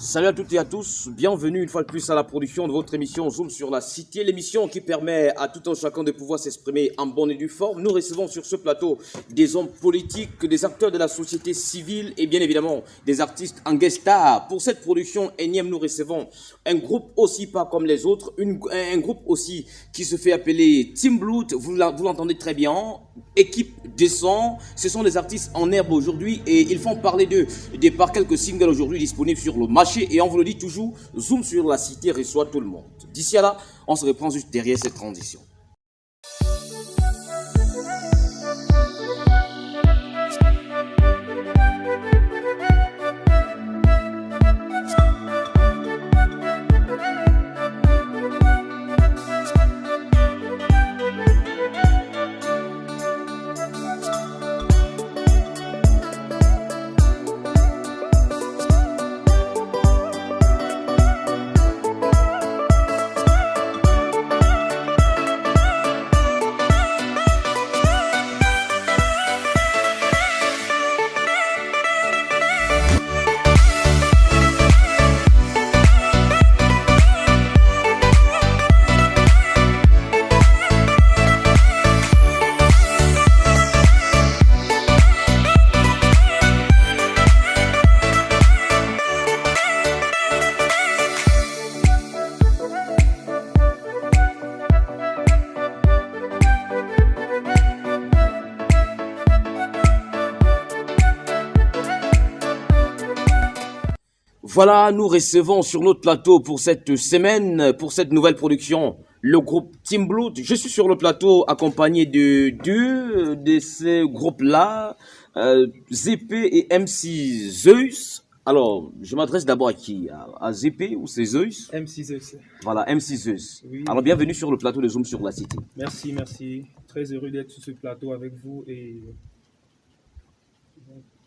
Salut à toutes et à tous, bienvenue une fois de plus à la production de votre émission Zoom sur la Cité, l'émission qui permet à tout un chacun de pouvoir s'exprimer en bonne et due forme. Nous recevons sur ce plateau des hommes politiques, des acteurs de la société civile et bien évidemment des artistes en guest star. Pour cette production énième, nous recevons un groupe aussi pas comme les autres, un groupe aussi qui se fait appeler Team Blood, vous l'entendez très bien, équipe décent, ce sont des artistes en herbe aujourd'hui et ils font parler d'eux par quelques singles aujourd'hui disponibles sur le marché. Et on vous le dit toujours, Zoom sur la Cité reçoit tout le monde. D'ici à là, on se reprend juste derrière cette transition. Voilà, nous recevons sur notre plateau pour cette semaine, pour cette nouvelle production, le groupe Team Blood. Je suis sur le plateau accompagné de deux de ces groupes-là, ZP et MC Zeus. Alors, je m'adresse d'abord à qui? À ZP ou c'est Zeus? MC Zeus. Voilà, MC Zeus. Oui. Alors, bienvenue sur le plateau de Zoom sur la Cité. Merci, merci. Très heureux d'être sur ce plateau avec vous et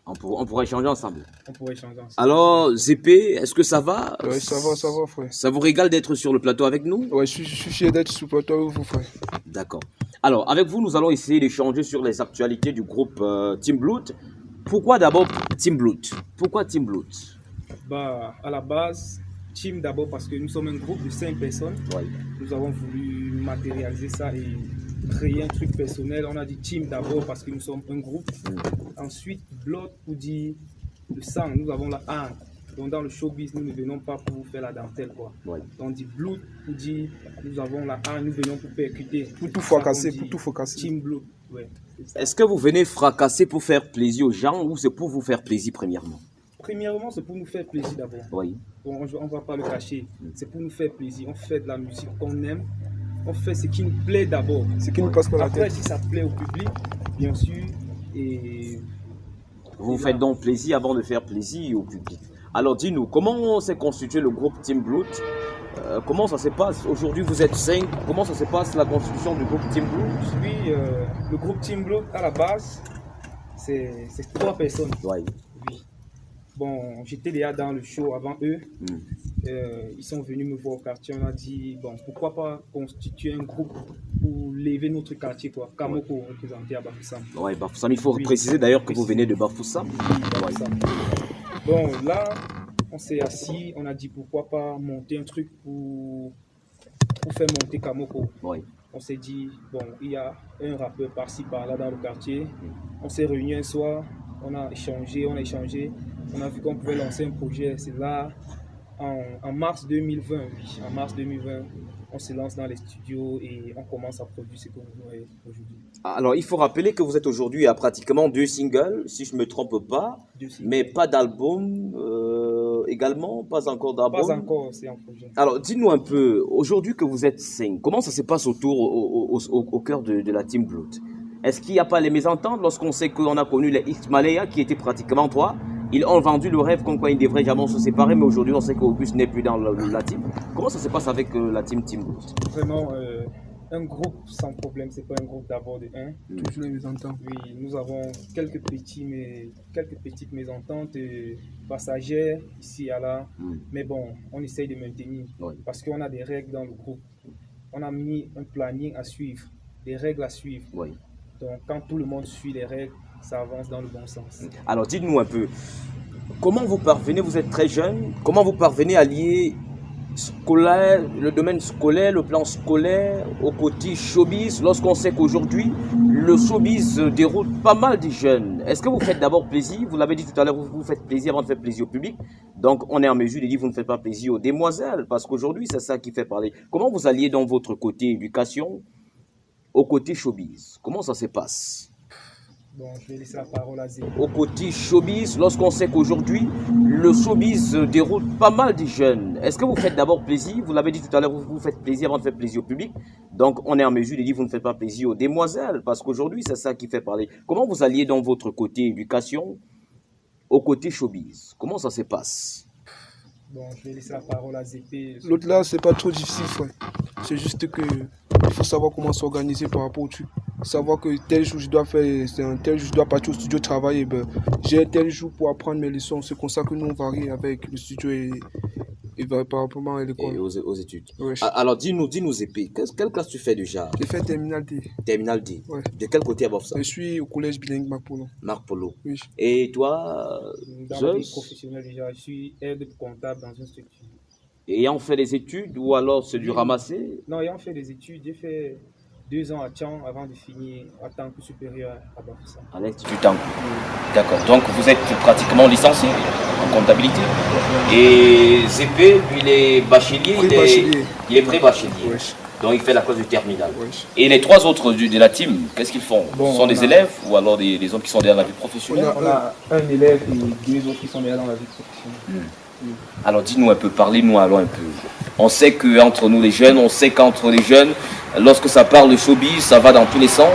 On pourrait échanger ensemble. on pourrait échanger ensemble. Alors, ZP, est-ce que ça va? Ouais, ça va, frère. Ça vous régale d'être sur le plateau avec nous? Ouais, je suis fier d'être sur le plateau avec vous, frère. D'accord. Alors, avec vous, nous allons essayer d'échanger sur les actualités du groupe Team Blood. Pourquoi d'abord Team Blood? Pourquoi Team Blood? Bah, à la base, team d'abord parce que nous sommes un groupe de 5 personnes. Oui. Nous avons voulu matérialiser ça et créer un truc personnel. On a dit team d'abord parce que nous sommes un groupe. Ensuite, blood pour dire le sang. Nous avons la âme. Donc dans le showbiz, nous ne venons pas pour faire la dentelle, quoi. Oui. Donc on dit blood pour dire nous avons la âme, nous venons pour percuter. Pour tout Ça, on fracasser, dit pour tout fracasser. Team blood, ouais. C'est ça. Est-ce que vous venez fracasser pour faire plaisir aux gens ou c'est pour vous faire plaisir premièrement? Premièrement, c'est pour nous faire plaisir d'abord. Oui. Bon, on ne va pas le cacher. C'est pour nous faire plaisir. On fait de la musique qu'on aime. On fait ce qui nous plaît d'abord. Ce qui nous passe par la Après, tête. si ça plaît au public, bien sûr. Et Vous faites donc plaisir avant de faire plaisir au public. Alors dis-nous, comment s'est constitué le groupe Team Blood? Comment ça se passe? Aujourd'hui, vous êtes 5. Comment ça se passe la constitution du groupe Team Blood? puis, le groupe Team Blood, à la base, c'est 3 personnes. Oui. Oui. Bon, j'étais déjà dans le show avant eux. Ils sont venus me voir au quartier. On a dit, bon, pourquoi pas constituer un groupe pour lever notre quartier, quoi. Kamoko, représenté à Bafoussam. Oui, Bafoussam, il faut Oui. préciser d'ailleurs que vous Préciser. venez de Bafoussam. Bafoussam. Bon, là, on s'est assis. On a dit, pourquoi pas monter un truc pour faire monter Kamoko. Oui. On s'est dit, bon, il y a un rappeur par-ci, par-là dans le quartier. On s'est réunis un soir, on a échangé. On a vu qu'on pouvait lancer un projet. C'est là, en mars 2020, oui. En mars 2020, on se lance dans les studios et on commence à produire ce que vous voyez aujourd'hui. Alors, il faut rappeler que vous êtes aujourd'hui à pratiquement 2 singles, si je ne me trompe pas, 2 singles. mais pas d'album également, pas encore d'album. Pas encore, c'est en projet. Alors, dites-nous un peu, aujourd'hui que vous êtes 5, comment ça se passe au cœur de la Team Blood? Est-ce qu'il n'y a pas les mésententes lorsqu'on sait qu'on a connu les X-Malaya qui étaient pratiquement 3? Ils ont vendu le rêve comme quoi ils ne devraient jamais se séparer, mais aujourd'hui on sait qu'Auguste n'est plus dans la team. Comment ça se passe avec la team Team Blood? Vraiment, un groupe sans problème, c'est pas un groupe d'abord de 1. Toujours les mésententes. Oui, nous avons quelques petites mésententes passagères ici et là, mais bon, on essaye de maintenir Oui. parce qu'on a des règles dans le groupe. On a mis un planning à suivre, des règles à suivre. Oui. Donc, quand tout le monde suit les règles, ça avance dans le bon sens. Alors, dites-nous un peu, Comment vous parvenez, vous êtes très jeune, comment vous parvenez à lier scolaire, le domaine scolaire, le plan scolaire au côté showbiz, lorsqu'on sait qu'aujourd'hui, le showbiz déroule pas mal de jeunes. Est-ce que vous faites d'abord plaisir? Vous l'avez dit tout à l'heure, vous faites plaisir avant de faire plaisir au public. Donc, on est en mesure de dire que vous ne faites pas plaisir aux demoiselles, parce qu'aujourd'hui, c'est ça qui fait parler. Comment vous alliez dans votre côté éducation au côté showbiz? Comment ça se passe? Bon, je vais laisser la parole à Zé. Au côté showbiz, lorsqu'on sait qu'aujourd'hui, le showbiz déroule pas mal de jeunes. Est-ce que vous faites d'abord plaisir? Vous l'avez dit tout à l'heure, vous faites plaisir avant de faire plaisir au public. Donc, on est en mesure de dire que vous ne faites pas plaisir aux demoiselles, parce qu'aujourd'hui, c'est ça qui fait parler. Comment vous alliez dans votre côté éducation au côté showbiz? Comment ça se passe? Bon, je vais laisser la parole à ZP. L'autre là, c'est pas trop difficile, frère. C'est juste que il faut savoir comment s'organiser par rapport au truc. Savoir que tel jour je dois faire, c'est un tel jour je dois partir au studio travailler. Ben, j'ai tel jour pour apprendre mes leçons. C'est comme ça que nous on varie avec le studio et par rapport à Et l'école. aux études. Ouais. Alors, dis-nous, épée, quelle classe tu fais déjà? J'ai fait terminal D. Terminal D. Ouais. De quel côté above ça? Je suis au collège bilingue Macpolo. Marc Polo. Oui. Et toi, Dans la vie Zeus, professionnelle déjà, je suis aide comptable dans une structure. ayant fait des études ou alors c'est du ramassé? Non, ayant fait des études, j'ai fait 2 ans à Tchang avant de finir à temps plus supérieur à Bafoussa. À l'Institut Tankou. D'accord. Donc vous êtes pratiquement licencié en comptabilité. Et ZP, lui, il est bachelier. Pré-bachelier. Il est pré-bachelier. Wesh. Donc il fait la classe du terminal. Wesh. Et les trois autres de la team, qu'est-ce qu'ils font? Bon, Ce sont on des a- élèves ou alors des hommes qui sont derrière la vie professionnelle? On a un élève et 2 autres qui sont déjà dans la vie professionnelle. Alors dis-nous un peu, parlez-nous alors un peu. On sait qu'entre nous les jeunes, lorsque ça parle de showbiz, ça va dans tous les sens.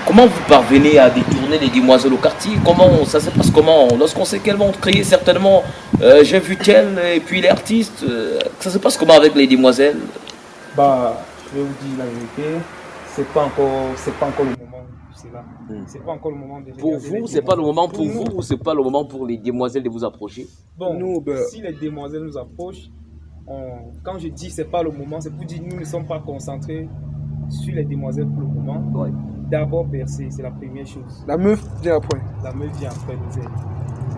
Comment vous parvenez à détourner les demoiselles au quartier? Comment ça se passe? Comment? Lorsqu'on sait qu'elles vont créer certainement, j'ai vu tel, et puis les artistes, ça se passe comment avec les demoiselles? Bah, je vais vous dire la vérité, c'est pas encore le moment de cela. C'est pas encore le moment de Pour regarder les vous, c'est pas le moment pour nous. vous ou c'est pas le moment pour les demoiselles de vous approcher? Bon, Nous, ben- si les demoiselles nous approchent, quand je dis c'est pas le moment, c'est pour dire que nous ne sommes pas concentrés sur les demoiselles pour le moment. Ouais. D'abord percer, c'est la première chose. La meuf vient après. La meuf vient après l'oseille.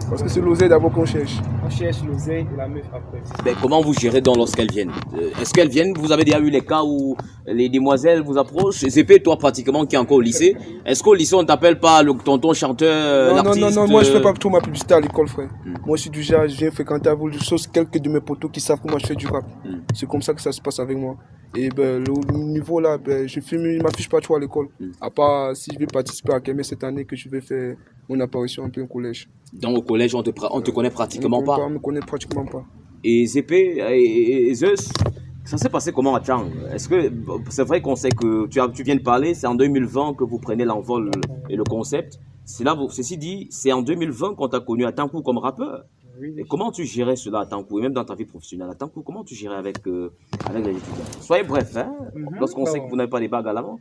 Parce que c'est l'oseille d'abord qu'on cherche. On cherche l'oseille et la meuf après. Ben, comment vous gérez donc lorsqu'elles viennent? Est-ce qu'elles viennent? Vous avez déjà eu les cas où les demoiselles vous approchent? ZP, toi pratiquement qui est encore au lycée, est-ce qu'au lycée on t'appelle pas le tonton chanteur, Non, l'artiste? non, moi je fais pas trop ma publicité à l'école, frère. Moi je suis du genre, je viens fréquenter avec vous, sauf quelques de mes potos qui savent que moi je fais du rap. C'est comme ça que ça se passe avec moi. Et ben, le niveau là, ben, je m'affiche pas trop à l'école. À part si je vais participer à Kémé cette année que je vais faire mon apparition en plein collège. Donc au collège on te connaît pratiquement pas. On me connaît pratiquement pas. Et ZP et Zeus, ça s'est passé comment à Tchang? Est-ce que c'est vrai qu'on sait que tu viens de parler, c'est en 2020 que vous prenez l'envol et le concept. Ceci dit, c'est en 2020 qu'on t'a connu à Tankou comme rappeur. Oui, Et comment tu gérais cela à Tankou et même dans ta vie professionnelle à Tankou? Comment tu gérais avec les étudiants? Soyez bref, hein, lorsqu'on sait que vous n'avez pas les bagues à l'avant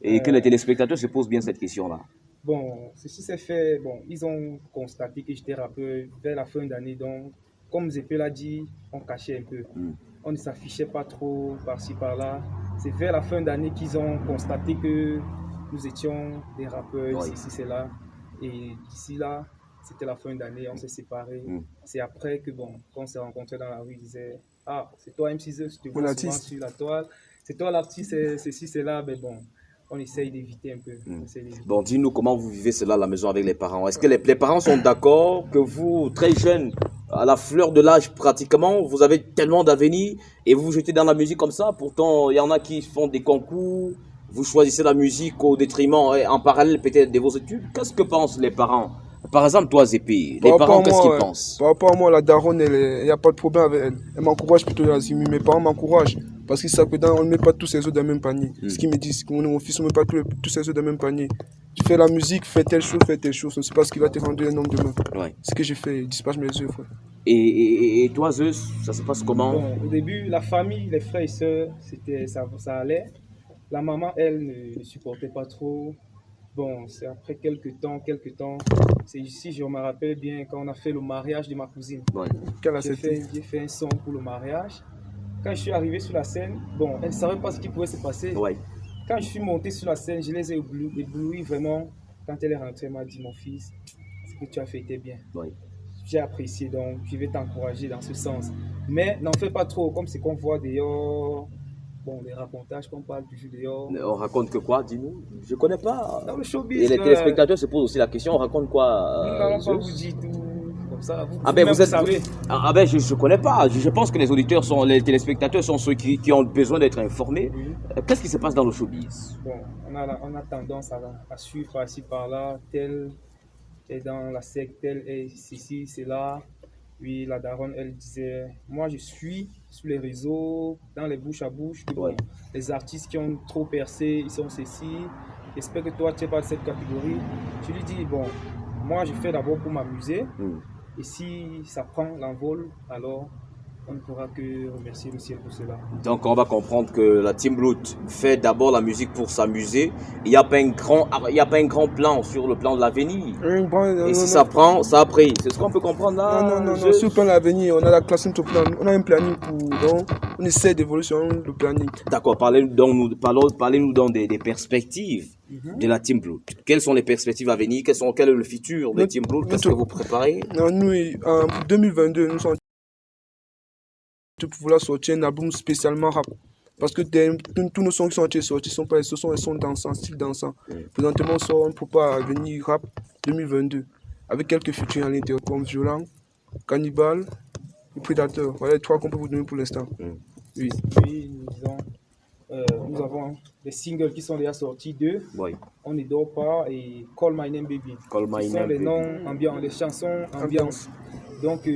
et que les téléspectateurs se posent bien cette question-là. Bon, ceci s'est fait, bon, ils ont constaté que j'étais rappeur vers la fin d'année, donc, comme Zépé l'a dit, on cachait un peu. On ne s'affichait pas trop par-ci, par-là. C'est vers la fin d'année qu'ils ont constaté que nous étions des rappeurs, Oui. ici, c'est là. Et d'ici là, c'était la fin d'année, on s'est séparés. C'est après que, bon, quand on s'est rencontrés dans la rue, ils disaient, ah, c'est toi MC Zeus, je te vois souvent artiste. sur la toile. C'est toi l'artiste, ceci, c'est là, mais bon. On essaye d'éviter un peu. On essaye d'éviter. Bon, dis-nous comment vous vivez cela à la maison avec les parents. Est-ce que les parents sont d'accord que vous, très jeune, à la fleur de l'âge pratiquement, vous avez tellement d'avenir et vous vous jetez dans la musique comme ça? Pourtant, il y en a qui font des concours, vous choisissez la musique au détriment, et en parallèle peut-être de vos études. Qu'est-ce que pensent les parents? Par exemple, toi, Zépi, les parents, qu'est-ce qu'ils pensent? Par rapport à moi, la daronne, il n'y a pas de problème avec elle. Elle m'encourage plutôt, mes parents m'encouragent. Parce qu'ils savent que on ne met pas tous ses œufs dans le même panier. Ce qu'ils me disent, que mon fils, on ne met pas tous ses œufs dans le même panier. Tu fais la musique, fais telle chose, fais telle chose. C'est pas ce qui va te rendre un homme demain. Ouais. Ce que j'ai fait, je dispatche mes œufs, frère. Et toi, Zeus, ça se passe comment? Bon, au début, la famille, les frères et sœurs, ça allait. La maman, elle, ne supportait pas trop. Bon, c'est après quelques temps, c'est ici, je me rappelle bien, quand on a fait le mariage de ma cousine. Ouais. Quelle a J'ai cette fait un son pour le mariage. Quand je suis arrivé sur la scène, bon, elle ne savait pas ce qui pouvait se passer. Ouais. Quand je suis monté sur la scène, je les ai éblouis vraiment. Quand elle est rentrée, elle m'a dit, mon fils, ce que tu as fait était bien. Ouais. j'ai apprécié, donc je vais t'encourager dans ce sens. Mais n'en fais pas trop, comme c'est qu'on voit dehors, bon, les racontages qu'on parle toujours dehors. On raconte que quoi, dis-nous? Je connais pas. Dans le Et showbiz, les téléspectateurs se posent aussi la question, on raconte quoi nous n'allons pas Zeus? vous dire tout comme ça. Ah ben vous êtes... savez. Ah ben je connais pas. Je pense que les auditeurs sont, les téléspectateurs sont ceux qui ont besoin d'être informés. Oui. Qu'est-ce qui se passe dans le showbiz? Bon, on a tendance à suivre par-ci par-là, tel est dans la secte, tel est ceci, c'est là. Oui, la daronne, elle disait, moi je suis sur les réseaux, dans les bouches à bouche, que bon, Ouais. les artistes qui ont trop percé, ils sont ceci. J'espère que toi, tu n'es pas de cette catégorie. Je lui dis, bon, moi je fais d'abord pour m'amuser. Et si ça prend l'envol, alors on ne pourra que remercier le ciel pour cela. Donc on va comprendre que la Team Blood fait d'abord la musique pour s'amuser. Il n'y a pas un grand plan sur le plan de l'avenir. Et si ça prend, ça a pris. C'est ce qu'on peut comprendre là. Non, sur le plan de l'avenir, on a la classe notre plan, on a un planning pour, donc on essaie d'évoluer sur le planning. D'accord, parlez-nous donc des perspectives de la Team Blood. Quelles sont les perspectives à venir? Quel est le futur de Team Blood? Qu'est-ce que vous préparez? Nous, en 2022, nous sommes de pouvoir sortir un album spécialement rap. Parce que tous nos sons qui sont sortis sont pas des sons dansants, style dansant. Présentement, on sort un propos venir rap 2022 avec quelques featuring à l'intérieur comme Violent, Cannibal et Predator. Voilà les trois qu'on peut vous donner pour l'instant. Oui. Puis nous avons des singles qui sont déjà sortis, 2. Oui. On ne dort pas et Call My Name Baby. Call My Ce sont Name les Baby. noms ambiants, les chansons ambiance. Donc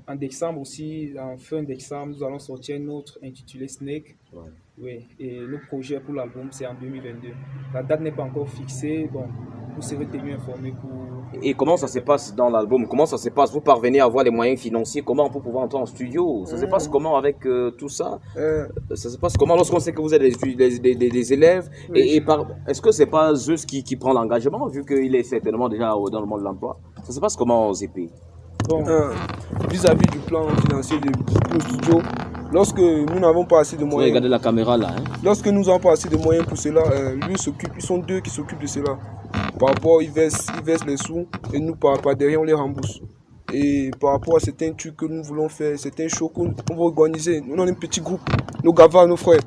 en décembre aussi, en fin décembre, nous allons sortir un autre intitulé Snake. Ouais. Oui, et le projet pour l'album, c'est en 2022. La date n'est pas encore fixée, bon, vous serez tenus informés pour... Et comment ça se passe dans l'album? Comment ça se passe? Vous parvenez à avoir les moyens financiers? Comment pour pouvoir entrer en studio? Ça se passe comment avec tout ça? Ça se passe comment lorsqu'on sait que vous êtes des élèves? Oui. Est-ce que c'est pas Zeus qui prend l'engagement, vu qu'il est certainement déjà dans le monde de l'emploi? Ça se passe comment, ZP? Bon, Vis-à-vis du plan financier de studio, lorsque nous n'avons pas assez de Vous moyens, regardez la caméra là. Hein? lorsque nous n'avons pas assez de moyens pour cela, lui s'occupe, ils sont deux qui s'occupent de cela. Par rapport, ils versent les sous et nous par derrière on les rembourse. Et par rapport à certains trucs que nous voulons faire, certains shows qu'on va organiser, nous avons un petit groupe, nos gavas, nos frères,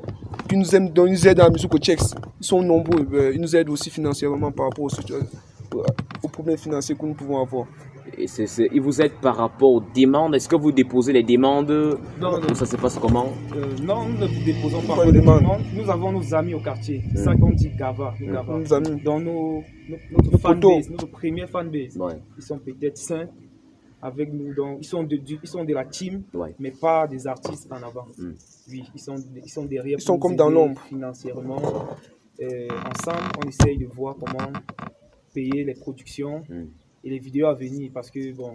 qui nous aiment, donc ils nous aident à la musique au Tchèques. Ils sont nombreux, ils nous aident aussi financièrement par rapport aux problèmes financiers que nous pouvons avoir. Et ils vous aident par rapport aux demandes. Est-ce que vous déposez les demandes? Non. Ou ça se passe comment? Non, nous ne déposons pas Pas de de demande. demande. Nous avons nos amis au quartier. C'est ça qu'on dit Gava. Nos Gava. Nos amis. Dans notre fanbase, notre première fanbase. Ouais. Ils sont peut-être 5 avec nous. Donc, ils sont de la team, Ouais. mais pas des artistes en avant. Oui, ils sont derrière. Ils sont pour comme nous dans aider l'ombre. financièrement. Ensemble, on essaye de voir comment payer les productions et les vidéos à venir parce que bon,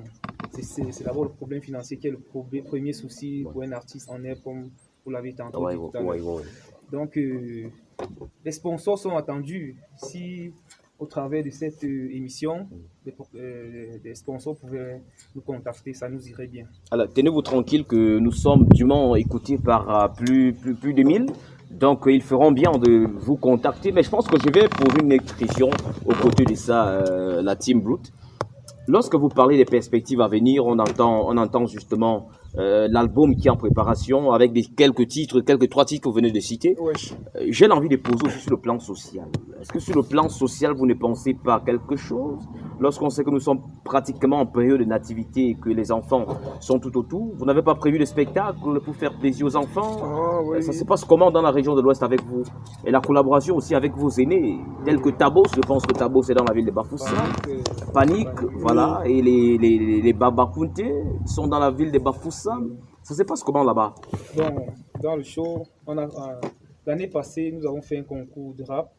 c'est d'abord le problème financier qui est le premier souci pour un artiste en air, comme vous l'avez tantôt dit tout à l'heure. Donc les sponsors sont attendus. Si au travers de cette émission des sponsors pouvaient nous contacter, ça nous irait bien. Alors tenez-vous tranquille que nous sommes dûment écoutés par plus de 1000. Donc ils feront bien de vous contacter. Mais je pense que je vais poser une autre question aux côtés de ça, la Team Blood. Lorsque vous parlez des perspectives à venir, on entend justement l'album qui est en préparation avec quelques 3 titres que vous venez de citer. Ouais. J'ai l'envie de poser aussi sur le plan social. Est-ce que sur le plan social, vous ne pensez pas à quelque chose? Lorsqu'on sait que nous sommes pratiquement en période de nativité et que les enfants sont tout autour, vous n'avez pas prévu de spectacle pour faire plaisir aux enfants? Oui. Ça se passe comment dans la région de l'Ouest avec vous? Et la collaboration aussi avec vos aînés, tels que Tabos, je pense que Tabos est dans la ville de Bafoussam. Panique, voilà, et les Babapunte sont dans la ville de Bafoussam. Ça se passe comment là-bas? Dans le show, l'année passée, nous avons fait un concours de rap.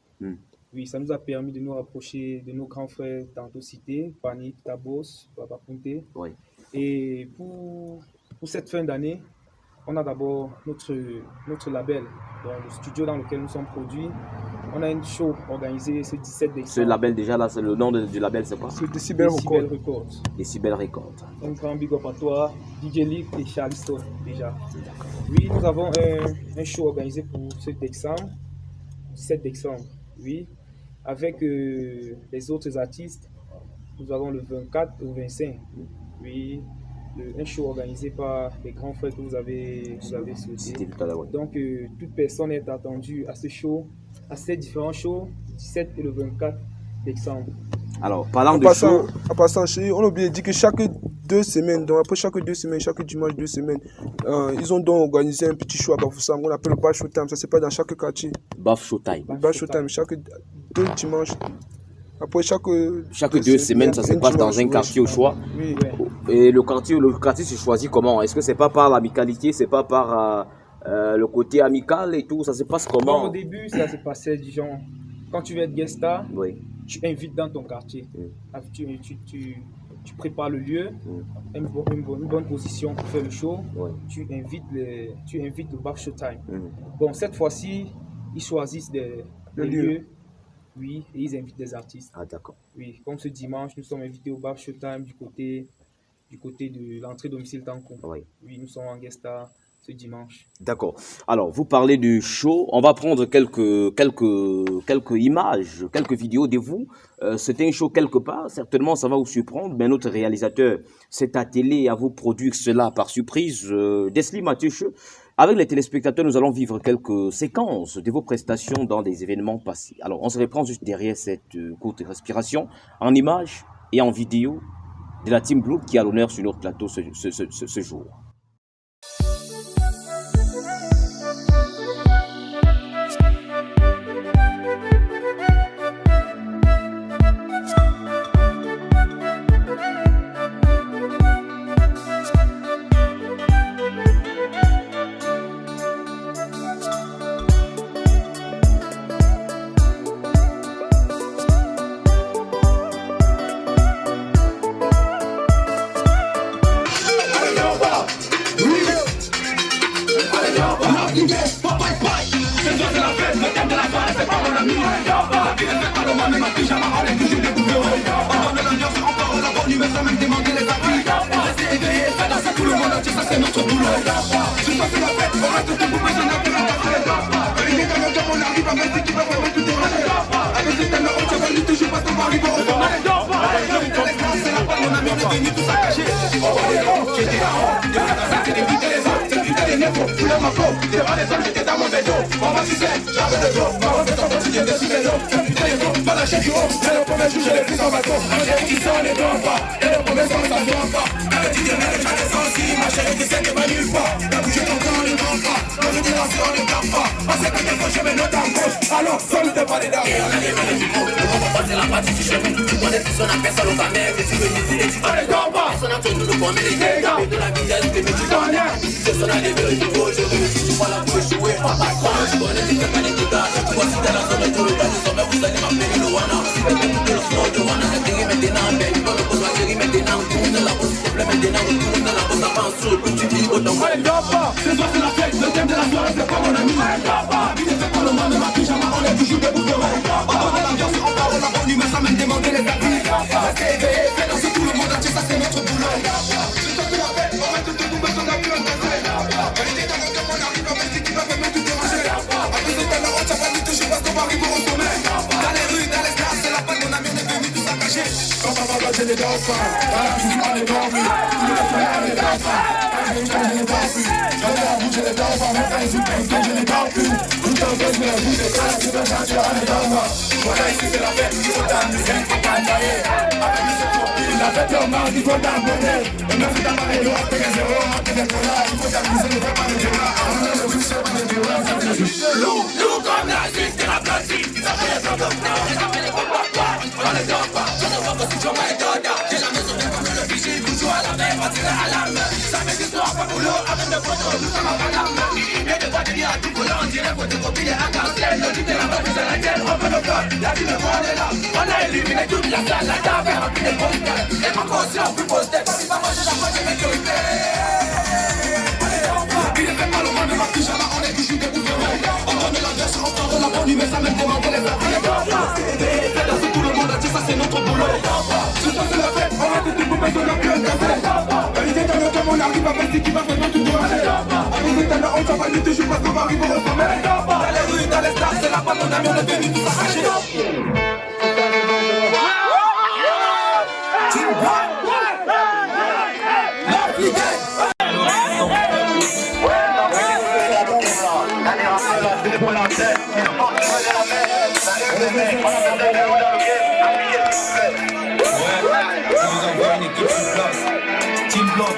Oui, ça nous a permis de nous rapprocher de nos grands frères tantôt cités, Panique, Tabos, Babapunte. Oui. Et pour cette fin d'année, on a d'abord notre label, donc le studio dans lequel nous sommes produits. On a un show organisé ce 17 décembre. Ce label déjà là, c'est le nom du label, c'est quoi? C'est Decibel Records. Decibel Records. Un grand big up à toi, DJ Lick et Charlie Stone déjà. Oui, nous avons un show organisé pour ce décembre, 17 décembre, oui, avec les autres artistes. nous avons le 24 au 25. Oui, un show organisé par les grands frères que vous avez souhaité. C'était tout à l'heure, ouais. Donc, toute personne est attendue à ce show, à ces différents shows, 17 et le 24 décembre. Alors, parlant En de passant, show, en passant, on a oublié de dire que chaque 2 semaines, donc après chaque 2 semaines, chaque dimanche 2 semaines, ils ont donc organisé un petit show à Bafoussam qu'on appelle le Bach Showtime. Ça, c'est pas dans chaque quartier. Baf Showtime. Le Bach Showtime, chaque 2 dimanches. Après chaque 2 semaines, ça se passe dans un quartier au choix. Oui, Et le quartier se choisit comment? Est-ce que c'est pas par l'amicalité, c'est pas par le côté amical et tout? Ça se passe Bon, comment? au début, ça se passait du genre, quand tu veux être guest star, Oui. tu invites dans ton quartier. Tu prépares le lieu, une bonne position pour faire le show. Oui. Tu invites le Bach Showtime. Mm. Bon, cette fois-ci, ils choisissent des lieux. Oui, et ils invitent des artistes. Ah, d'accord. Oui, comme ce dimanche, nous sommes invités au Bach Showtime du côté de l'entrée domicile Tanko. Oui. Oui, nous sommes en guest star ce dimanche. D'accord. Alors, vous parlez du show. On va prendre quelques images, quelques vidéos de vous. C'était un show quelque part. Certainement, ça va vous surprendre. Mais notre réalisateur s'est attelé à vous produire cela par surprise. Desli Mathieu, avec les téléspectateurs, nous allons vivre quelques séquences de vos prestations dans des événements passés. Alors, on se reprend juste derrière cette courte respiration, en images et en vidéo de la Team Blue qui a l'honneur sur notre plateau ce jour.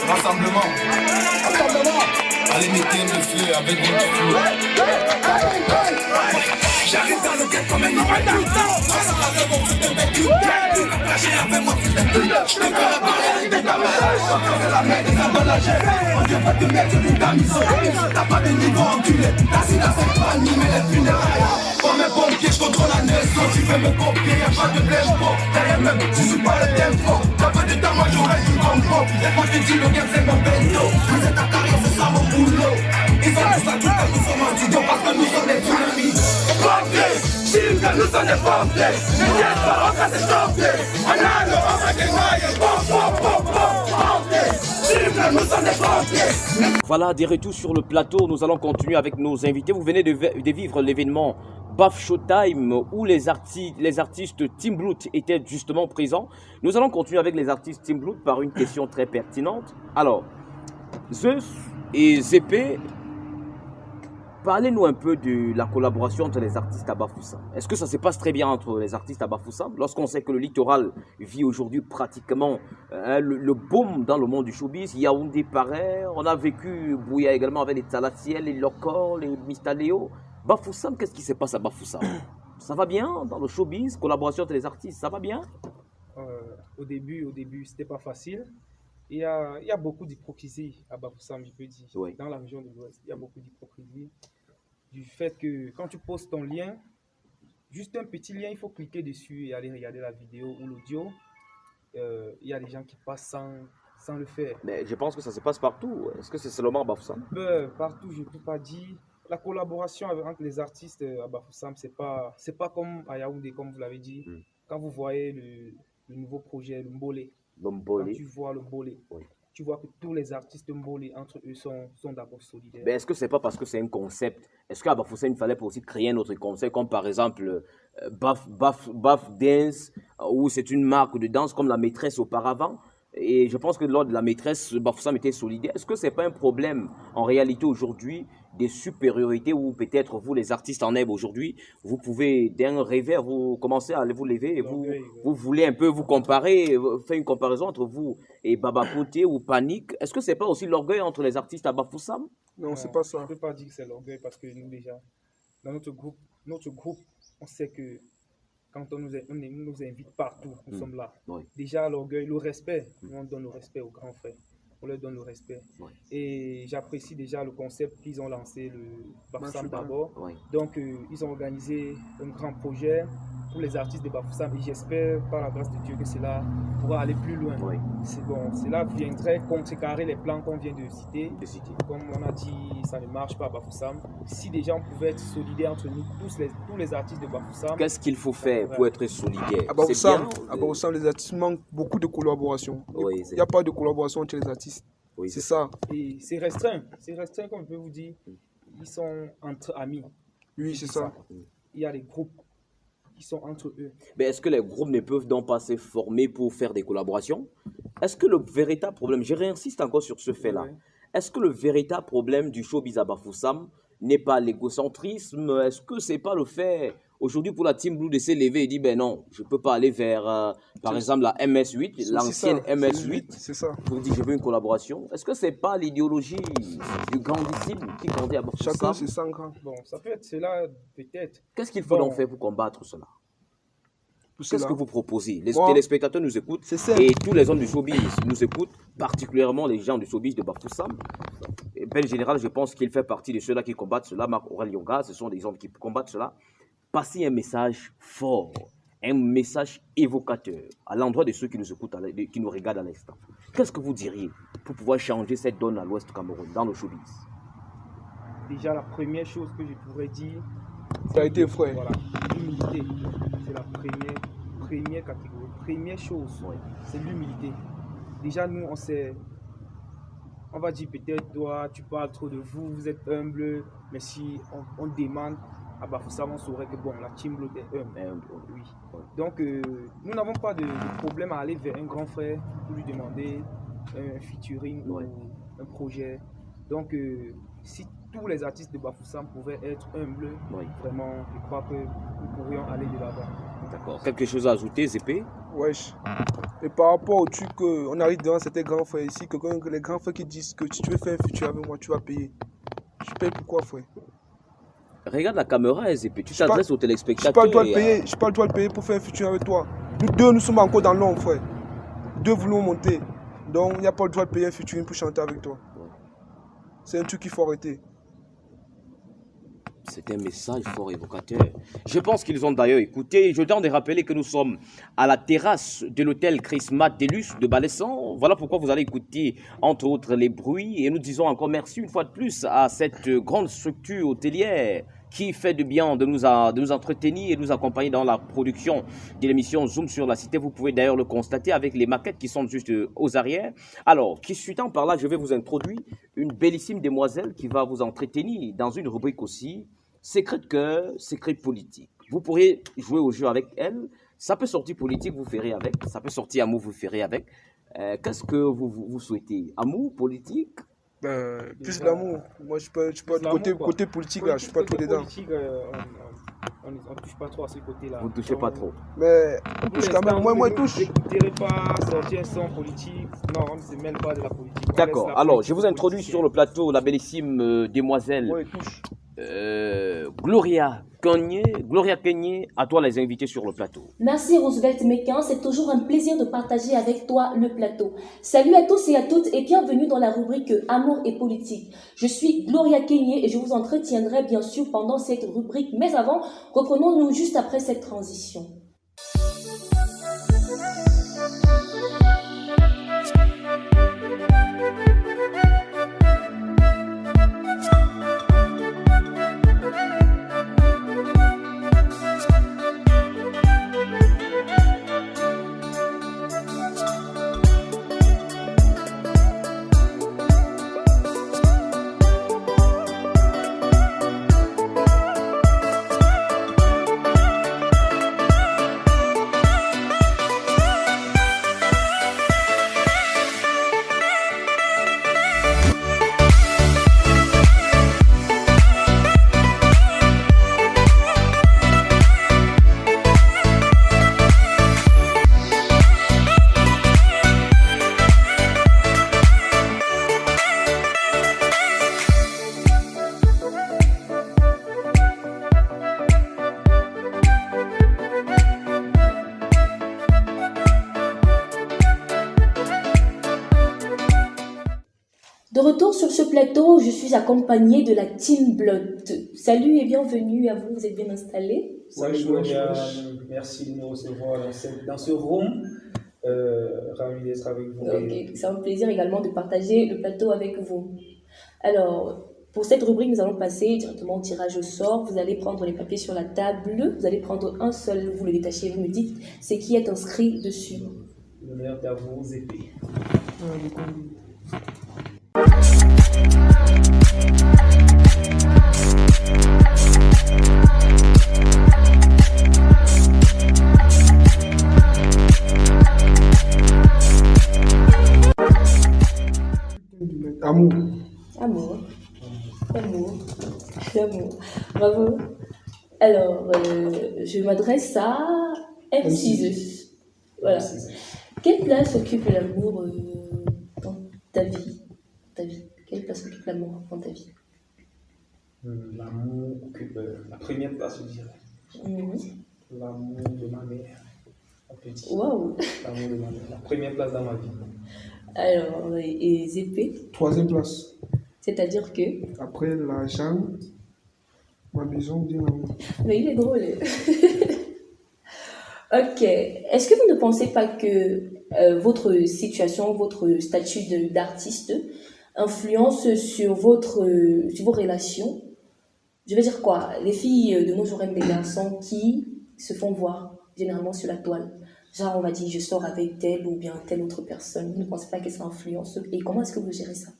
Rassemblement. Allez, mettez le feu avec votre flou. J'arrive dans le game comme un Ibrahim. Face à la gueule, mon putain de cul. J'ai avec moi, putain de cul. Je peux la parler avec ta mère. Je la merde des emballagés. On vient pas te mettre une camisole. T'as pas de niveau enculé. T'as si la cette famille, mais les funérailles. Comme un pompier, je contrôle la nation. Tu veux me copier, y'a pas de blême. Derrière même, je suis pas le tempo. T'as pas de temps, moi j'aurais du combo. Et moi je te dis, le game c'est mon bendo. Vous êtes à carrière, c'est ça mon boulot. Ils ont tout ça, tout ça, nous sommes en studio parce que nous sommes des dynamites. Pompiers, Chine, nous sommes des pompiers. Ne viens pas, on va s'échauffer. On a le on va démarrer. Pompiers, Chine, nous sommes des pompiers. Voilà, des retours sur le plateau. Nous allons continuer avec nos invités. Vous venez de vivre l'événement Baf Showtime où les artistes Team Blood étaient justement présents. Nous allons continuer avec les artistes Team Blood par une question très pertinente. Alors, Zeus et ZP, parlez-nous un peu de la collaboration entre les artistes à Bafoussam. Est-ce que ça se passe très bien entre les artistes à Bafoussam lorsqu'on sait que le littoral vit aujourd'hui pratiquement le boom dans le monde du showbiz? Yaoundé pareil, on a vécu Bouya également avec les Talatiel, les Locor, les Mistaleo. Bafoussam, qu'est-ce qui se passe à Bafoussam? Ça va bien dans le showbiz, collaboration entre les artistes, ça va bien? Au début, c'était pas facile. Il y a beaucoup d'hypocrisie à Bafoussam, je peux dire. Oui. Dans la région de l'Ouest, il y a beaucoup d'hypocrisie. Du fait que quand tu postes ton lien, juste un petit lien, il faut cliquer dessus et aller regarder la vidéo ou l'audio. Il y a des gens qui passent sans le faire. Mais je pense que ça se passe partout. Est-ce que c'est seulement à Bafoussam? Partout, je ne peux pas dire. La collaboration entre les artistes à Bafoussam, c'est pas comme à Yaoundé, comme vous l'avez dit. Quand vous voyez le nouveau projet, le Mbolé, quand tu vois le Mbolé, oui, tu vois que tous les artistes Mbolé, entre eux, sont d'abord solidaires. Mais est-ce que c'est pas parce que c'est un concept? Est-ce qu'à Bafoussam, il fallait aussi créer un autre concept, comme par exemple Baf Dance, où c'est une marque de danse comme la maîtresse auparavant? Et je pense que lors de la maîtresse, Bafoussam était solidaire. Est-ce que c'est pas un problème en réalité aujourd'hui des supériorités où peut-être vous, les artistes en herbe aujourd'hui, vous pouvez d'un revers, vous commencez à aller vous lever et vous voulez un peu vous comparer, faire une comparaison entre vous et Baba Poté ou Panique. Est-ce que c'est pas aussi l'orgueil entre les artistes à Bafoussam? Non, c'est pas ça. Je ne peux pas dire que c'est l'orgueil parce que nous déjà, dans notre groupe, on sait que quand on nous invite partout, nous sommes là. Oui. Déjà, l'orgueil, le respect, on donne le respect aux grands frères. On leur donne le respect. Oui. Et j'apprécie déjà le concept qu'ils ont lancé, le Bafoussam d'abord. Oui. Donc, ils ont organisé un grand projet pour les artistes de Bafoussam et j'espère, par la grâce de Dieu, que cela pourra aller plus loin. Oui. C'est bon, cela viendrait contrecarrer les plans qu'on vient de citer. Comme on a dit, ça ne marche pas à Bafoussam. Si déjà on pouvait être solidaires entre nous, tous les artistes de Bafoussam. Qu'est-ce qu'il faut faire pour être solidaire? À Bafoussam, les artistes manquent beaucoup de collaboration. Oui, il n'y a pas de collaboration entre les artistes. Oui, c'est ça. Et c'est restreint, comme je peux vous dire. Ils sont entre amis. Oui, c'est ça. Il y a des groupes qui sont entre eux. Mais est-ce que les groupes ne peuvent donc pas se former pour faire des collaborations? Est-ce que le véritable problème, je réinsiste encore sur ce fait-là, est-ce que le véritable problème du showbiz à Bafoussam n'est pas l'égocentrisme? Est-ce que c'est pas le fait aujourd'hui pour la Team Blue de s'élever et dire ben non, je peux pas aller vers par exemple la MS8, l'ancienne MS8, c'est ça. Pour dire je veux une collaboration? Est-ce que c'est pas l'idéologie du grandissime qui grandit à Bafoussam? Chacun c'est 5 ans. Bon, ça peut être cela, peut-être. Qu'est-ce qu'il faut donc faire pour combattre cela? Qu'est-ce que vous proposez? Les téléspectateurs nous écoutent et tous les hommes du showbiz nous écoutent, particulièrement les gens du showbiz de Bafoussam. Ben général, je pense qu'il fait partie de ceux-là qui combattent cela. Marc Aurel Yoga, ce sont des hommes qui combattent cela. Passez un message fort, un message évocateur à l'endroit de ceux qui nous écoutent, qui nous regardent à l'instant. Qu'est-ce que vous diriez pour pouvoir changer cette donne à l'ouest du Cameroun, dans le showbiz? Déjà, la première chose que je pourrais dire, ça a été frère. Voilà, l'humilité. C'est la première catégorie. Première chose, c'est l'humilité. Déjà, nous, on va dire peut-être, toi, tu parles trop de vous, vous êtes humble, mais si on demande à Bafoussam, on saurait que bon, la Team Blood est humble. Oui. Donc, nous n'avons pas de problème à aller vers un grand frère pour lui demander un featuring ou un projet. Donc, si tous les artistes de Bafoussam pouvaient être humbles, vraiment, je crois que nous pourrions aller de l'avant. D'accord. Quelque chose à ajouter, ZP? Wesh. Et par rapport au truc, on arrive devant certains grands frères ici, les grands frères qui disent que si tu veux faire un futur avec moi, tu vas payer. Je paye pourquoi, frère? Regarde la caméra, Ezépé. Tu J'ai pas- t'adresses aux Je n'ai téléspectateurs. pas le droit de et, payer. J'ai pas le droit de payer pour faire un futur avec toi. Nous deux, nous sommes encore dans l'ombre, frère. Nous deux voulons monter. Donc, il n'y a pas le droit de payer un futur pour chanter avec toi. C'est un truc qu'il faut arrêter. C'est un message fort évocateur. Je pense qu'ils ont d'ailleurs écouté. Je tente de rappeler que nous sommes à la terrasse de l'hôtel Chrismat Deluxe de Balessan. Voilà pourquoi vous allez écouter, entre autres, les bruits. Et nous disons encore merci une fois de plus à cette grande structure hôtelière qui fait du bien de nous entretenir et nous accompagner dans la production de l'émission Zoom sur la cité. Vous pouvez d'ailleurs le constater avec les maquettes qui sont juste aux arrières. Alors, qui suitant par là, je vais vous introduire une bellissime demoiselle qui va vous entretenir dans une rubrique aussi, secret de cœur, secret politique. Vous pourrez jouer au jeu avec elle. Ça peut sortir politique, vous ferez avec. Ça peut sortir amour, vous ferez avec. Qu'est-ce que vous souhaitez? Amour, politique? Plus de l'amour. Moi, je suis pas côté politique, là, je suis pas trop dedans. Politique, on ne touche pas trop à ce côté-là. Vous ne touchez pas trop. Mais on touche quand même. Moi, il touche. Je n'écouterai pas sortir un son politique. Non, on ne se mêle pas de la politique. On D'accord. laisse la Alors, politique je vous introduis politicienne. sur le plateau la bellissime demoiselle Moi, il touche. Gloria Kanye. Gloria Kanye, à toi les invités sur le plateau. Merci Roosevelt Méquin, c'est toujours un plaisir de partager avec toi le plateau. Salut à tous et à toutes et bienvenue dans la rubrique Amour et politique. Je suis Gloria Kenyé et je vous entretiendrai bien sûr pendant cette rubrique. Mais avant, reprenons-nous juste après cette transition. De retour sur ce plateau, je suis accompagnée de la Team Blood. Salut et bienvenue à vous, vous êtes bien installés. Salut Gloria, merci de nous recevoir dans ce room. Ravi d'être avec vous. Ok, c'est un plaisir également de partager le plateau avec vous. Alors, pour cette rubrique, nous allons passer directement au tirage au sort. Vous allez prendre les papiers sur la table. Vous allez prendre un seul, vous le détachez, vous me dites c'est qui est inscrit dessus. L'honneur est à vous, Zépé. Amour. Amour. Amour. Amour. Bravo. Alors, je m'adresse à M6. Voilà. Quelle place occupe l'amour dans ta vie? Quelle place occupe l'amour dans ta vie? L'amour occupe la première place, je dirais. L'amour de ma mère. On peut dire. Waouh. L'amour de ma mère. La première place dans ma vie. Alors, et ZP, Troisième place. c'est-à-dire que... Après l'argent, ma maison, bien l'amour. Mais il est drôle. Ok. Est-ce que vous ne pensez pas que votre situation, votre statut d'artiste influence sur vos relations? Je veux dire quoi? Les filles de nos jours aiment des garçons qui se font voir généralement sur la toile. Genre, on va dire, je sors avec telle ou bien telle autre personne. Vous ne pensez pas que ça influence? Et comment est-ce que vous gérez ça?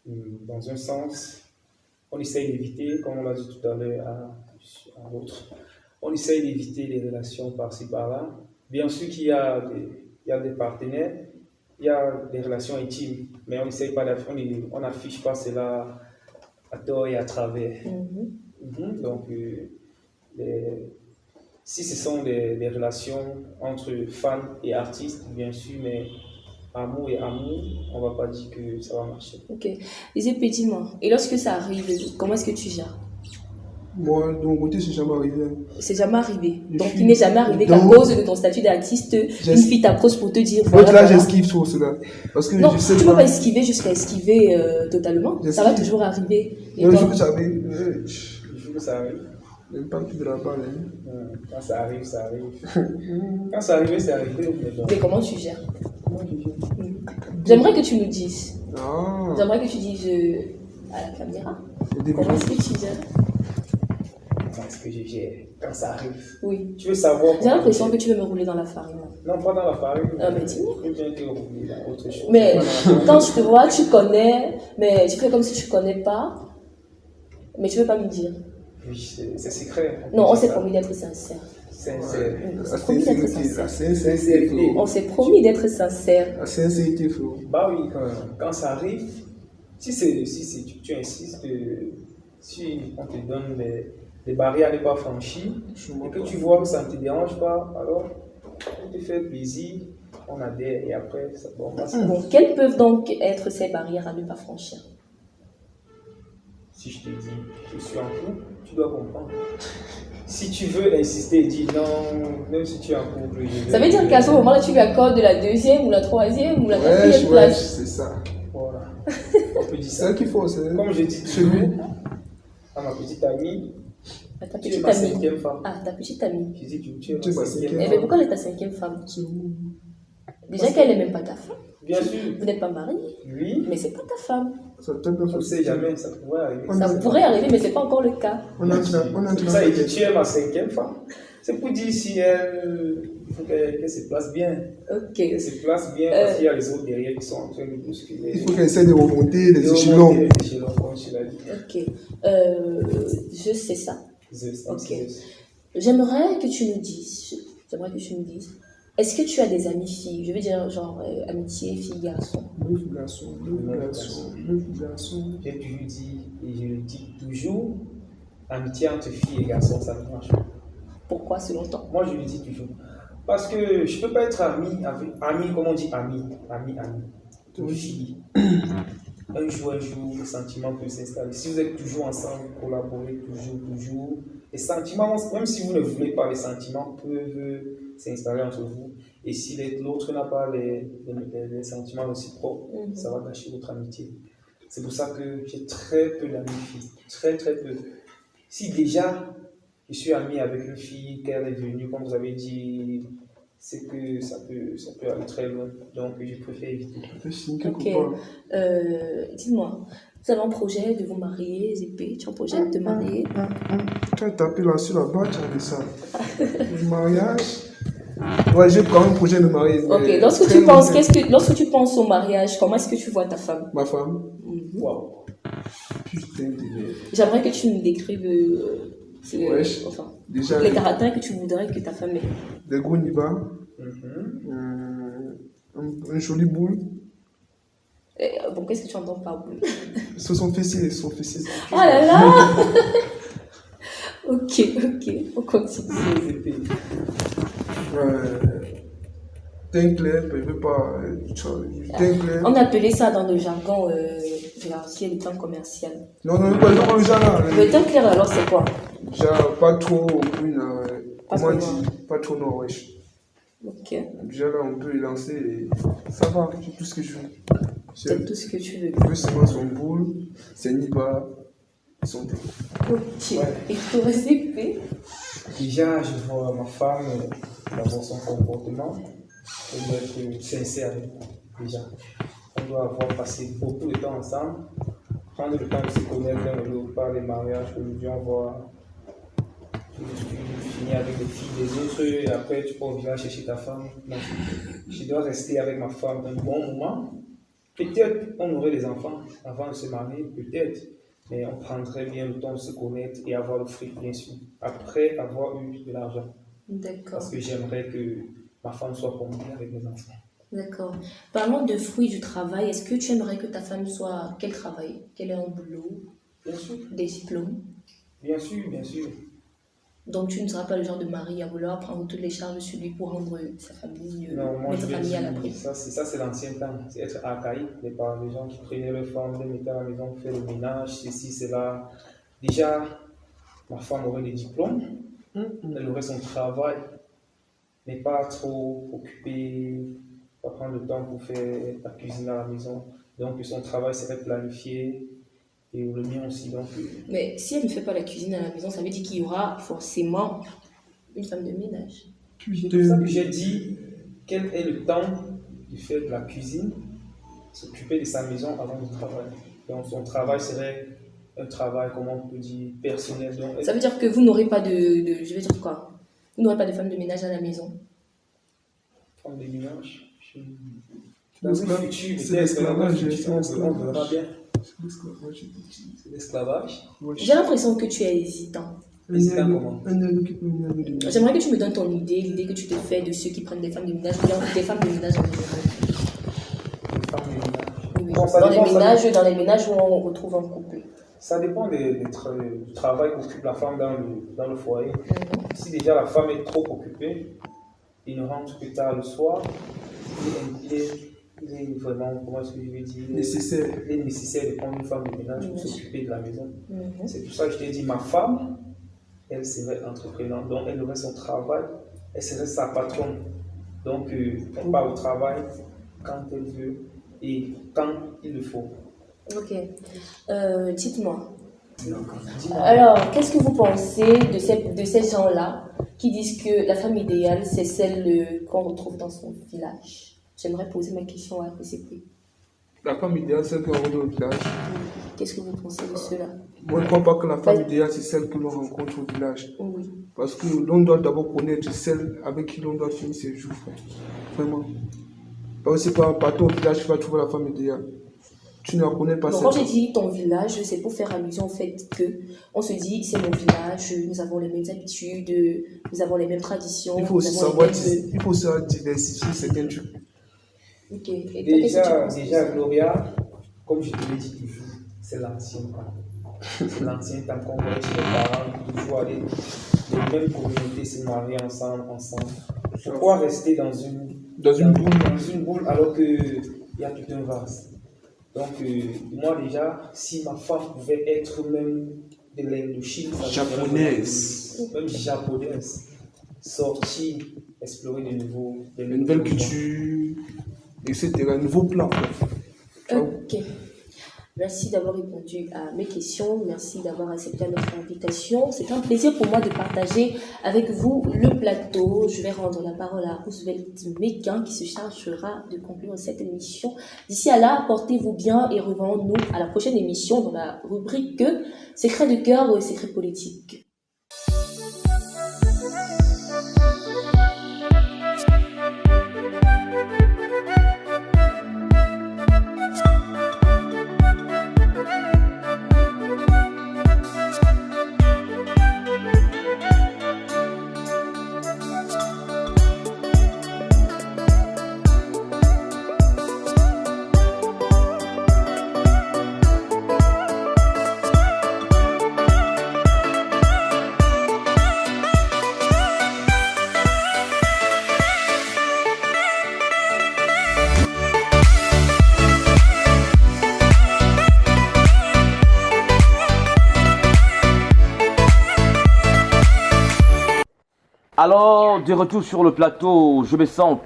Dans un sens, on essaye d'éviter, comme on l'a dit tout à l'heure à l'autre, on essaye d'éviter les relations par-ci par-là. Bien sûr qu'il y a des partenaires, il y a des relations intimes, mais on essaye pas, on n'affiche pas cela à tort et à travers. Donc, Si ce sont des relations entre fans et artistes, bien sûr, mais amour et amour, on va pas dire que ça va marcher. Ok. Zépé, dis-moi. Et lorsque ça arrive, comment est-ce que tu gères? Moi, de mon côté, c'est jamais arrivé. C'est jamais arrivé. Je Donc, suis il n'est jamais arrivé qu'à dans- cause de ton statut d'artiste, une fille t'approche pour te dire Donc voilà. là, voilà. j'esquive sur cela. Parce que Non, je sais tu ne pas. peux pas esquiver jusqu'à esquiver totalement. Ça va J'esquive. toujours arriver. Et Le toi? jour que ça arrive, Le jour que ça arrive, même pas plus de la balle. Hein. quand ça arrive, ça arrive. Quand ça arrive, c'est arrivé. Mais bon. Mais comment tu gères? Comment je dis? J'aimerais que tu nous dises. Ah, J'aimerais que tu dises à la caméra. au début. Comment est-ce que tu gères? Comment est-ce que je gère quand ça arrive? Oui. Tu veux savoir J'ai comment l'impression je que gère? tu veux me rouler dans la farine. Non, pas dans la farine. Ah, mais dis-moi. Je veux bien te rouler dans autre chose. Mais Pas dans la farine. quand je te vois, tu connais, mais tu fais comme si tu connais pas. Mais tu veux pas me dire. Oui, c'est secret. Non, on s'est promis d'être sincère. Sincère. On La s'est promis d'être sincérité, la sincère. sincérité, frérot. On s'est promis d'être sincère. La sincérité, frérot. Bah oui, quand ça arrive, si tu insistes, si on te donne des barrières à ne pas franchir, et que tu vois que ça ne te dérange pas, alors on te fait plaisir, on adhère et après, ça bon, bah, ça- Bon, quelles peuvent donc être ces barrières à ne pas franchir? Si je te dis, je suis en couple, tu dois comprendre. Si tu veux insister et dire non, même si tu es en couple, je vais- Ça veut dire qu'à ce moment-là, tu lui accordes la deuxième ou la troisième ou la quatrième Wesh, wesh, place. c'est ça. Voilà. On peut dire C'est ça. ça qu'il faut, c'est. Comme je dis Chez toujours nous. à ma petite amie, À ta tu es petite ma amie. cinquième femme. Ah, ta petite amie. Je dis tu es Tu es ma ma cinquième cinquième Eh femme. bien, pourquoi elle est ta cinquième femme? C'est où? Déjà qu'elle n'est même pas ta femme. Bien sûr, Vous n'êtes pas mariés, oui, mais c'est pas ta femme. Ça peut on ne sait jamais, ça pourrait arriver. On Ça a- pourrait arriver, mais c'est pas encore le cas. On a C'est pour ça qu'il dit tu es ma cinquième femme. C'est pour dire si elle, il faut qu'elle se place bien. Ok. Qu'elle se place bien parce qu'il y a les autres derrière qui sont en train de bousculer. Il faut qu'elle essaie de remonter les De échelons. remonter les échelons, comme tu l'as dit. Ok. Je sais ça. Zeus, Ok. Zeus. J'aimerais que tu nous dises. Est-ce que tu as des amis filles? Je veux dire, genre, amitié, fille, garçon. 9 garçons, 9 garçons, 9 garçons. J'ai toujours dit, et je le dis toujours, amitié entre filles et garçons, ça ne marche pas. Pourquoi, selon toi? Moi, je le dis toujours. Parce que je ne peux pas être ami, comme on dit ami, une fille. Un jour, le sentiment peut s'installer. Si vous êtes toujours ensemble, collaborez toujours. Les sentiments, même si vous ne voulez pas, les sentiments peuvent s'installer entre vous. Et si l'autre n'a pas les sentiments réciproques, ça va gâcher votre amitié. C'est pour ça que j'ai très peu d'amis filles. Très, très peu. Si déjà, je suis ami avec une fille, qu'elle est venue, comme vous avez dit, c'est que ça peut aller très loin. Donc, je préfère éviter. Je signe quelque Ok. part. Dis-moi, vous avez un projet de vous marier, Zépé? Tu as un projet de te marier? Tu as tapé là sur la barre, tu as dit ça. Le mariage. Ouais, j'ai quand même un projet de me marier. Ok, mais lorsque très tu penses, lointain. lorsque tu penses au mariage, comment est-ce que tu vois ta femme? Ma femme. Waouh! Putain de merde. J'aimerais que tu nous décrives Wesh. enfin, Déjà, les caractères que tu voudrais que ta femme ait. des gros nibas. Une jolie boule. Bon, qu'est-ce que tu entends par boule? Ce sont fessiers, son fessiers. Oh là là! Ok, on continue. Teint clair, je veux pas. Teint clair. On appelait ça dans le jargon financier le temps commercial. Non, pas le genre là. Le temps clair, alors, c'est quoi? Genre, pas trop. Pas Comment trop dire? Pas trop noir, wesh. Ok, Déjà là, on peut y lancer et ça va, j'ai tout ce que je veux. c'est tout ce que tu veux. Je veux seulement son boule, c'est Niba, son thé. Ok, et pour Zépé? Déjà, je vois ma femme, d'abord son comportement, elle doit être sincère avec moi, déjà. On doit avoir passé beaucoup de temps ensemble, prendre le temps de se connaître l'un et l'autre, par les mariages que nous devons avoir. Tu finis avec les filles des autres et après tu peux revenir chercher ta femme. Non, je dois rester avec ma femme un bon moment. Peut-être on aurait des enfants avant de se marier, peut-être. Mais on prendrait bien le temps de se connaître et avoir le fric, bien sûr. Après avoir eu de l'argent. D'accord, Parce que j'aimerais que ma femme soit comblée avec mes enfants. d'accord. Parlons de fruits du travail. Est-ce que tu aimerais que ta femme soit... Quel travail? Quel est un boulot? Bien sûr, Des diplômes? bien sûr, bien sûr. Donc tu ne seras pas le genre de mari à vouloir prendre toutes les charges sur lui pour rendre sa famille, Non, moi je mettre vais famille à dire, l'abri. ça c'est l'ancien temps, c'est être archaïque, les gens qui prenaient leur femme, les mettaient à la maison, faire le ménage, ceci, cela. Déjà, ma femme aurait des diplômes, elle aurait son travail, mais pas trop occupée, pas prendre le temps pour faire la cuisine à la maison. Donc son travail serait planifié, et le mien aussi. Donc, Mais si elle ne fait pas la cuisine à la maison, ça veut dire qu'il y aura forcément une femme de ménage. c'est pour ça que j'ai dit quel est le temps de faire de la cuisine, s'occuper de sa maison avant le travail. Donc son travail serait un travail, comment on peut dire, personnel. Donc, Ça veut dire que vous n'aurez pas je vais dire quoi? Vous n'aurez pas de femme de ménage à la maison. femme de ménage, Dans le futur, c'est l'esclavage. on verra bien. C'est l'esclavage. J'ai l'impression que tu es hésitant. Hésitant comment? J'aimerais que tu me donnes ton idée, l'idée que tu te fais de ceux qui prennent des femmes de ménage, ou bien des femmes de ménage en général. Femme de ménage. Oui. Bon, ça Dans dépend, les ménages où on retrouve un couple. Ça dépend du travail qu'occupe la femme dans le foyer. Si déjà la femme est trop occupée, il ne rentre que tard le soir, il est vraiment, comment est-ce que je vais dire, Nécessaire. il est nécessaire de prendre une femme de ménage pour s'occuper de la maison. Mhm. C'est pour ça que je t'ai dit, ma femme, elle serait entreprenante, donc elle aurait son travail, elle serait sa patronne. Donc elle part au travail quand elle veut et quand il le faut. Ok. Dites-moi. Alors, qu'est-ce que vous pensez de ces gens-là qui disent que la femme idéale, c'est celle qu'on retrouve dans son village? J'aimerais poser ma question à PCP. La femme idéale, c'est celle qu'on rencontre au village. Qu'est-ce que vous pensez de cela? Moi, je ne crois pas que la femme idéale, c'est celle que l'on rencontre au village. Oui. Parce que l'on doit d'abord connaître celle avec qui l'on doit finir ses jours, frère. Vraiment. Parce que c'est pas en partant au village que tu vas trouver la femme idéale. Tu ne la connais pas. Donc, quand j'ai dit ton village, c'est pour faire allusion au fait que on se dit c'est mon village, nous avons les mêmes habitudes, nous avons les mêmes traditions. Il faut aussi savoir diversifier certains trucs. Ok. Et toi, qu'est-ce que tu penses? Déjà, Gloria, comme je te l'ai dit toujours, c'est l'ancien temps. C'est l'ancien temps qu'on voit chez les parents, toujours aller les mêmes communautés se marier ensemble. Pourquoi rester dans une boule alors qu'il y a tout un vase? Donc, moi déjà, si ma femme pouvait être même de l'Indochine, Japonaise, même japonaise, sortir, explorer de nouvelles cultures, etc. Un nouveau plan. Ok. Merci d'avoir répondu à mes questions. Merci d'avoir accepté notre invitation. C'est un plaisir pour moi de partager avec vous le plateau. Je vais rendre la parole à Roosevelt Méquin qui se chargera de conclure cette émission. D'ici à là, portez-vous bien et revenons-nous à la prochaine émission dans la rubrique Secrets de cœur ou secrets politiques. Alors, de retour sur le plateau, je me sens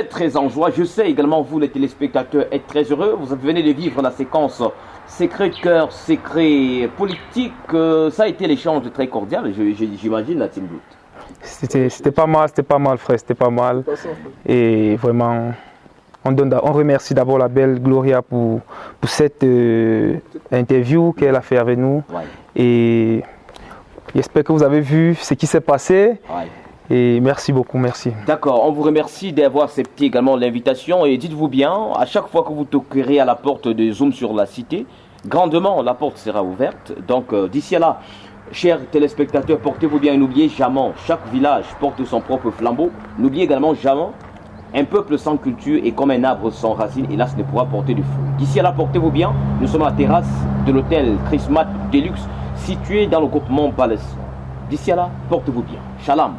très en joie. Je sais également, vous les téléspectateurs, êtes très heureux. Vous venez de vivre la séquence Secret de cœur, secret politique. Ça a été l'échange très cordial, j'imagine, la Team Blood. C'était pas mal frère, c'était pas mal. Et vraiment, on remercie d'abord la belle Gloria pour cette interview qu'elle a fait avec nous. Ouais. Et j'espère que vous avez vu ce qui s'est passé. Ouais. Et merci beaucoup, merci. D'accord, on vous remercie d'avoir accepté également l'invitation et dites-vous bien, à chaque fois que vous toquerez à la porte de Zoom sur la cité, grandement la porte sera ouverte. Donc d'ici à là, chers téléspectateurs, portez-vous bien et n'oubliez jamais, chaque village porte son propre flambeau. N'oubliez également jamais, un peuple sans culture est comme un arbre sans racines, hélas ne pourra porter de fruits. D'ici à là, portez-vous bien, nous sommes à la terrasse de l'hôtel Chrismat Deluxe, situé dans le groupement Balès. D'ici là, portez-vous bien. Shalom.